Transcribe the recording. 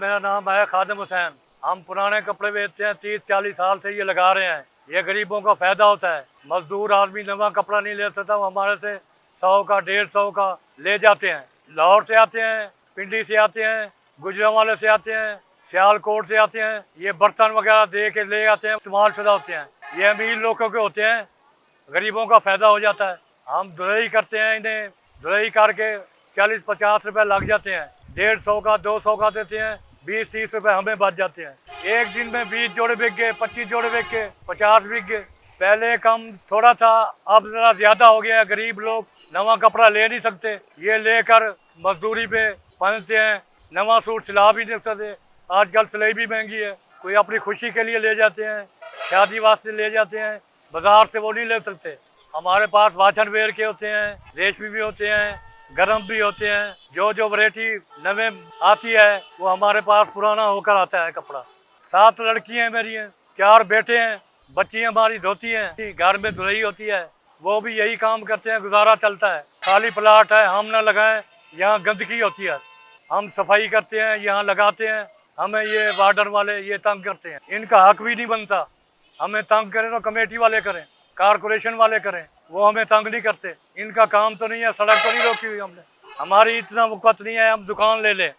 मेरा नाम है खादिम हुसैन। हम पुराने कपड़े बेचते हैं, 30-40 साल से ये लगा रहे हैं। ये गरीबों का फ़ायदा होता है। मजदूर आदमी नवा कपड़ा नहीं ले सकता, वो हमारे से 100 का 150 का ले जाते हैं। लाहौर से आते हैं, पिंडी से आते हैं, गुजरांवाले से आते हैं, सियालकोट से आते हैं। ये बर्तन वगैरह दे के ले आते हैं, इस्तेमाल शुदा होते हैं। ये अमीर लोगों के होते हैं, गरीबों का फ़ायदा हो जाता है। हम धुलाई करते हैं, इन्हें धुलाई करके 40-50 रुपये लग जाते हैं। 150 का 200 का देते हैं, 20-30 रुपये हमें बच जाते हैं। एक दिन में 20 जोड़े बिक गए, 25 जोड़े बिक गए, 50 बिक गए। पहले कम थोड़ा था, अब ज़रा ज़्यादा हो गया है। गरीब लोग नवा कपड़ा ले नहीं सकते, ये लेकर मजदूरी पे पहनते हैं। नवा सूट सिला भी नहीं सकते, आजकल सिलाई भी महंगी है। कोई अपनी खुशी के लिए ले जाते हैं, शादी वास्ते ले जाते हैं, बाजार से वो नहीं ले सकते। हमारे पास वाचन वेयर के होते हैं, रेशमी भी होते हैं, गरम भी होते हैं। जो वैरायटी नवे आती है वो हमारे पास पुराना होकर आता है कपड़ा। 7 लड़कियां हैं मेरी हैं, 4 बेटे हैं, बच्ची हमारी धोती हैं, घर में धुलाई होती है, वो भी यही काम करते हैं, गुजारा चलता है। खाली प्लाट है, हम ना लगाएं, यहाँ गंदगी होती है, हम सफाई करते हैं, यहाँ लगाते हैं। हमें ये वार्डन वाले ये तंग करते हैं, इनका हक भी नहीं बनता। हमें तंग करें तो कमेटी वाले करें, कारपोरेशन वाले करें, वो हमें तंग नहीं करते। इनका काम तो नहीं है, सड़क तो नहीं रोकी हुई हमने। हमारी इतना वक़्त नहीं है हम दुकान ले लें।